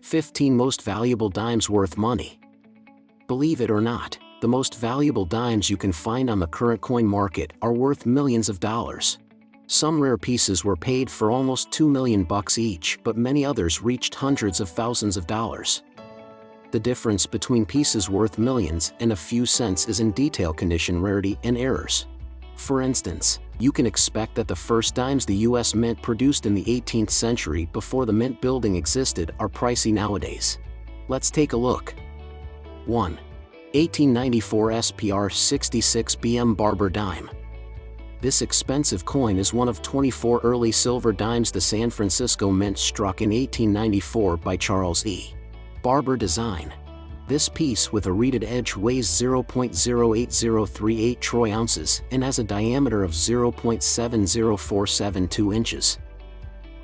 15 Most Valuable Dimes Worth Money. Believe it or not, the most valuable dimes you can find on the current coin market are worth millions of dollars. Some rare pieces were paid for almost $2 million each, but many others reached hundreds of thousands of dollars. The difference between pieces worth millions and a few cents is in detail, condition, rarity, and errors. For instance, you can expect that the first dimes the US Mint produced in the 18th century, before the mint building existed, are pricey nowadays. Let's take a look. 1. 1894 SPR 66 BM Barber Dime. This expensive coin is one of 24 early silver dimes the San Francisco Mint struck in 1894 by Charles E. Barber design. This piece with a reeded edge weighs 0.08038 troy ounces and has a diameter of 0.70472 inches.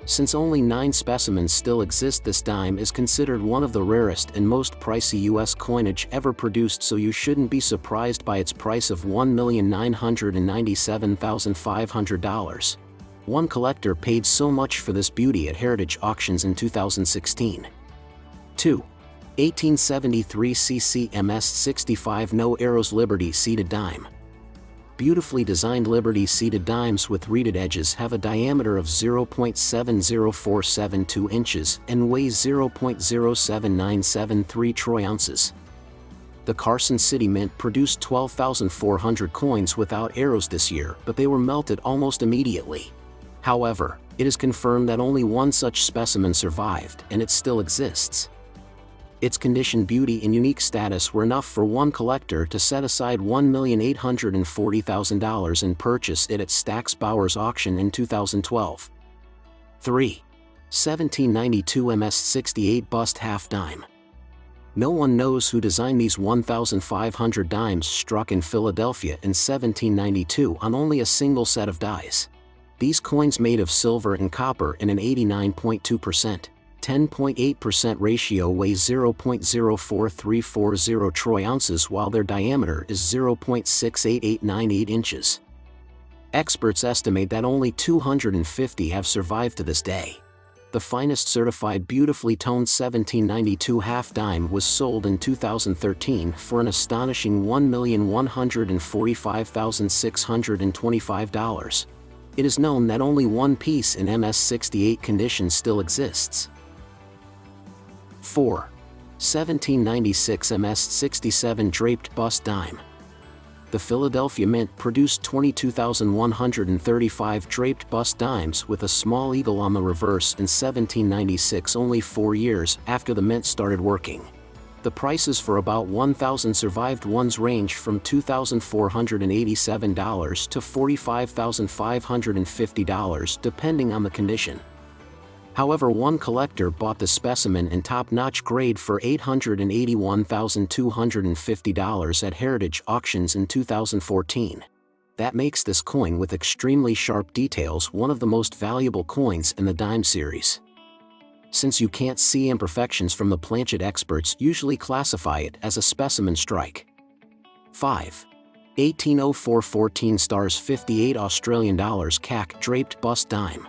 Since only 9 specimens still exist, this dime is considered one of the rarest and most pricey US coinage ever produced, so you shouldn't be surprised by its price of $1,997,500. One collector paid so much for this beauty at Heritage Auctions in 2016. 2. 1873 CCMS 65 No Arrows Liberty Seated Dime. Beautifully designed Liberty seated dimes with reeded edges have a diameter of 0.70472 inches and weighs 0.07973 troy ounces. The Carson City Mint produced 12,400 coins without arrows this year, but they were melted almost immediately. However, it is confirmed that only one such specimen survived, and it still exists. Its condition, beauty, and unique status were enough for one collector to set aside $1,840,000 and purchase it at Stack's Bowers auction in 2012. 3. 1792 MS 68 Bust Half Dime. No one knows who designed these 1,500 dimes struck in Philadelphia in 1792 on only a single set of dies. These coins, made of silver and copper in an 89.2%, 10.8% ratio, weigh 0.04340 troy ounces while their diameter is 0.68898 inches. Experts estimate that only 250 have survived to this day. The finest certified beautifully toned 1792 half dime was sold in 2013 for an astonishing $1,145,625. It is known that only one piece in MS68 condition still exists. 4. 1796 MS67 Draped Bust Dime. The Philadelphia Mint produced 22,135 draped bust dimes with a small eagle on the reverse in 1796, only 4 years after the mint started working. The prices for about 1,000 survived ones range from $2,487 to $45,550 depending on the condition. However, one collector bought the specimen in top-notch grade for $881,250 at Heritage Auctions in 2014. That makes this coin with extremely sharp details one of the most valuable coins in the dime series. Since you can't see imperfections from the planchet, experts usually classify it as a specimen strike. 5. 1804 14 stars 58 Australian dollars CAC Draped Bust Dime.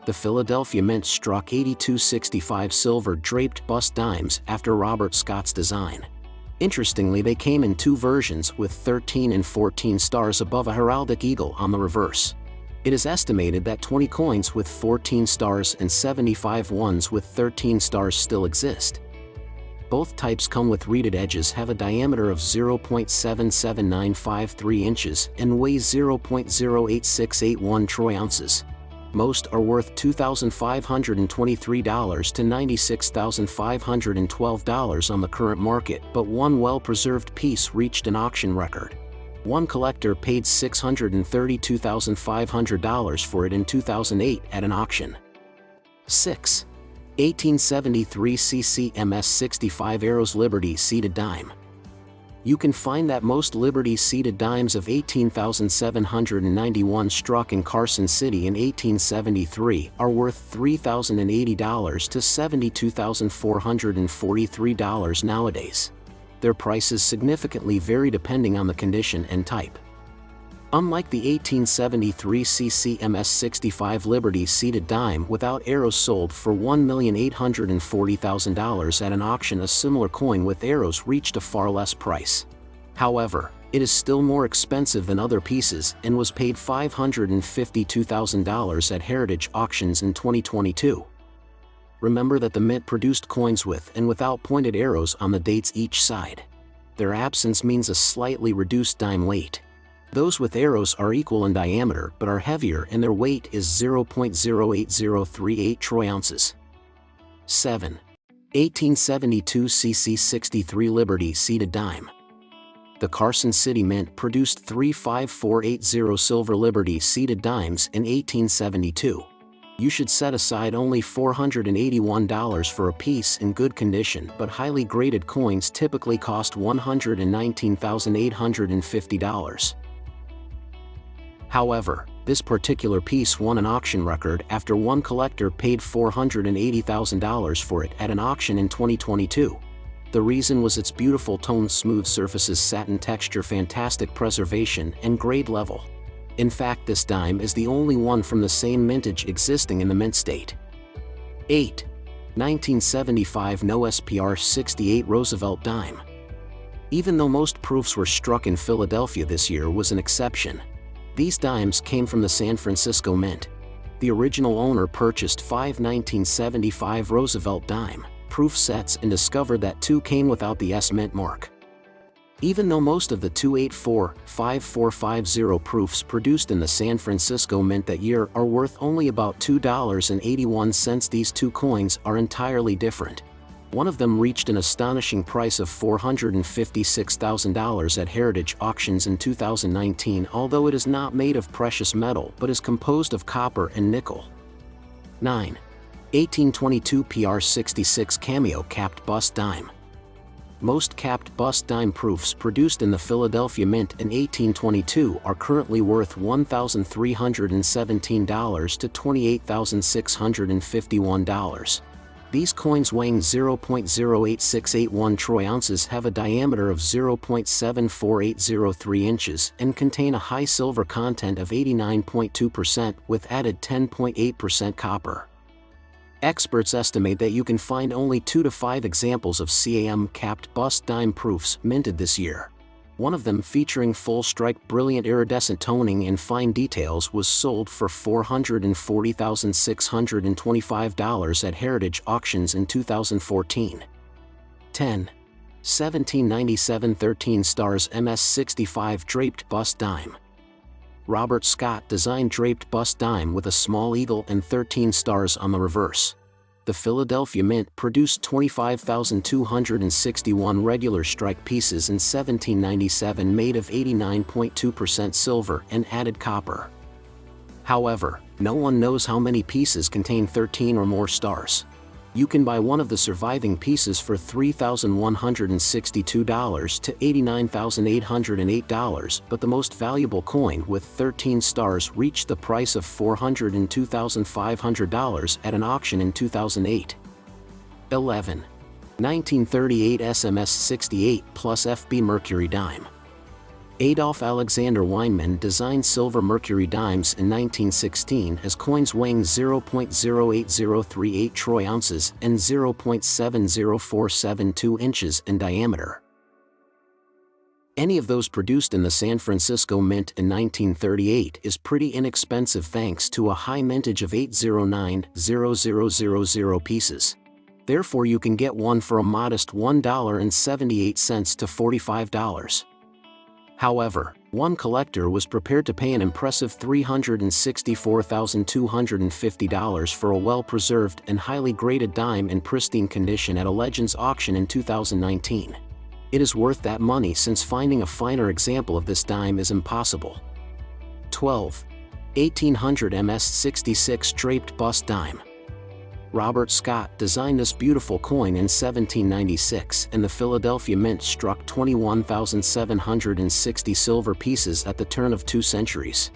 The Philadelphia Mint struck 8265 silver draped bust dimes after Robert Scott's design. Interestingly, they came in 2 versions with 13 and 14 stars above a heraldic eagle on the reverse. It is estimated that 20 coins with 14 stars and 75 ones with 13 stars still exist. Both types come with reeded edges, have a diameter of 0.77953 inches, and weigh 0.08681 troy ounces. Most are worth $2,523 to $96,512 on the current market, but one well-preserved piece reached an auction record. One collector paid $632,500 for it in 2008 at an auction. 6. 1873 CCMS 65 Arrows Liberty Seated Dime. You can find that most Liberty seated dimes of 18,791 struck in Carson City in 1873 are worth $3,080 to $72,443 nowadays. Their prices significantly vary depending on the condition and type. Unlike the 1873 CCMS65 Liberty seated dime without arrows sold for $1,840,000 at an auction, a similar coin with arrows reached a far less price. However, it is still more expensive than other pieces and was paid $552,000 at heritage auctions in 2022. Remember that the mint produced coins with and without pointed arrows on the dates each side. Their absence means a slightly reduced dime weight. Those with arrows are equal in diameter but are heavier, and their weight is 0.08038 troy ounces. 7. 1872 CC63 Liberty seated dime. The Carson City Mint produced 35480 silver Liberty seated dimes in 1872. You should set aside only $481 for a piece in good condition, but highly graded coins typically cost $119,850. However, this particular piece won an auction record after one collector paid $480,000 for it at an auction in 2022. The reason was its beautiful toned smooth surfaces, satin texture, fantastic preservation, and grade level. In fact, this dime is the only one from the same mintage existing in the mint state. 8. 1975 No SPR 68 Roosevelt dime. Even though most proofs were struck in Philadelphia, this year was an exception. These dimes came from the San Francisco Mint. The original owner purchased 5 1975 Roosevelt dime proof sets and discovered that 2 came without the S mint mark. Even though most of the 284-5450 proofs produced in the San Francisco Mint that year are worth only about $2.81, these 2 coins are entirely different. One of them reached an astonishing price of $456,000 at heritage auctions in 2019, although it is not made of precious metal but is composed of copper and nickel. 9. 1822 PR66 Cameo Capped Bust Dime. Most capped bust dime proofs produced in the Philadelphia Mint in 1822 are currently worth $1,317 to $28,651. These coins weighing 0.08681 troy ounces have a diameter of 0.74803 inches and contain a high silver content of 89.2% with added 10.8% copper. Experts estimate that you can find only 2 to 5 examples of CAM capped bust dime proofs minted this year. One of them, featuring full strike brilliant iridescent toning and fine details, was sold for $440,625 at heritage auctions in 2014. 10. 1797 13 Stars MS65 Draped Bust Dime. Robert Scott designed draped bust dime with a small eagle and 13 stars on the reverse. The Philadelphia Mint produced 25,261 regular strike pieces in 1797 made of 89.2% silver and added copper. However, no one knows how many pieces contain 13 or more stars. You can buy one of the surviving pieces for $3,162 to $89,808, but the most valuable coin with 13 stars reached the price of $402,500 at an auction in 2008. 11. 1938 SMS 68 plus FB Mercury dime. Adolf Alexander Weinman designed silver mercury dimes in 1916 as coins weighing 0.08038 troy ounces and 0.70472 inches in diameter. Any of those produced in the San Francisco Mint in 1938 is pretty inexpensive thanks to a high mintage of 809,000 pieces. Therefore, you can get one for a modest $1.78 to $45. However, one collector was prepared to pay an impressive $364,250 for a well-preserved and highly graded dime in pristine condition at a Legends auction in 2019. It is worth that money since finding a finer example of this dime is impossible. 12. 1800 MS66 Draped Bust Dime. Robert Scott designed this beautiful coin in 1796, and the Philadelphia Mint struck 21,760 silver pieces at the turn of 2 centuries.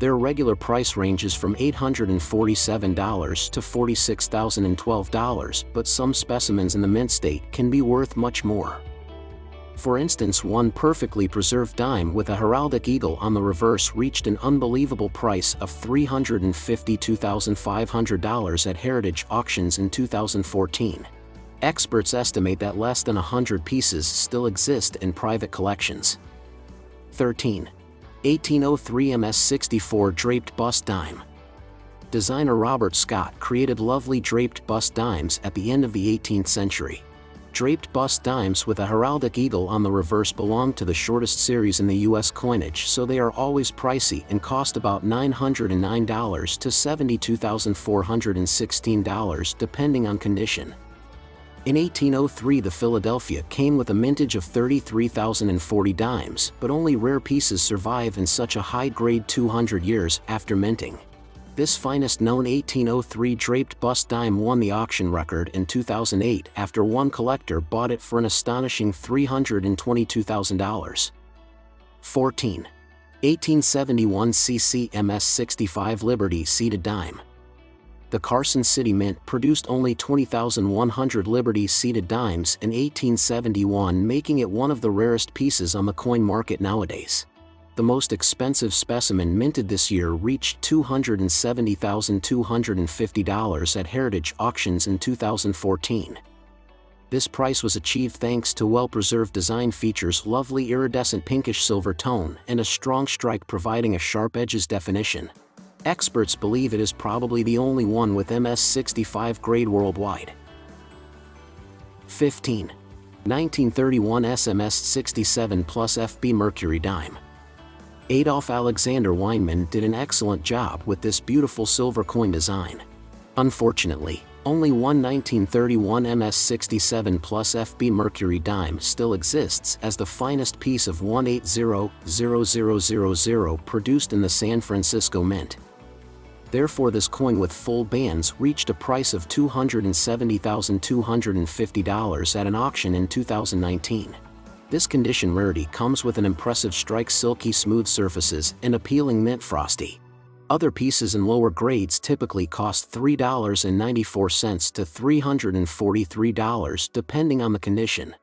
Their regular price ranges from $847 to $46,012, but some specimens in the mint state can be worth much more. For instance, one perfectly preserved dime with a heraldic eagle on the reverse reached an unbelievable price of $352,500 at Heritage Auctions in 2014. Experts estimate that less than 100 pieces still exist in private collections. 13. 1803 MS64 Draped Bust Dime. Designer Robert Scott created lovely draped bust dimes at the end of the 18th century. Draped bust dimes with a heraldic eagle on the reverse belong to the shortest series in the U.S. coinage, so they are always pricey and cost about $909 to $72,416 depending on condition. In 1803 the Philadelphia came with a mintage of 33,040 dimes, but only rare pieces survive in such a high grade 200 years after minting. This finest known 1803 draped bust dime won the auction record in 2008 after one collector bought it for an astonishing $322,000. 14. 1871 CC MS65 Liberty Seated Dime. The Carson City Mint produced only 20,100 Liberty seated dimes in 1871, making it one of the rarest pieces on the coin market nowadays. The most expensive specimen minted this year reached $270,250 at Heritage Auctions in 2014. This price was achieved thanks to well-preserved design features, lovely iridescent pinkish silver tone, and a strong strike providing a sharp edges definition. Experts believe it is probably the only one with MS65 grade worldwide. 15. 1931 SMS 67 Plus FB Mercury Dime. Adolf Alexander Weinman did an excellent job with this beautiful silver coin design. Unfortunately, only one 1931 MS67 Plus FB Mercury dime still exists as the finest piece of 180,000 produced in the San Francisco Mint. Therefore, this coin with full bands reached a price of $270,250 at an auction in 2019. This condition rarity comes with an impressive strike, silky smooth surfaces, and appealing mint frosty. Other pieces in lower grades typically cost $3.94 to $343 depending on the condition.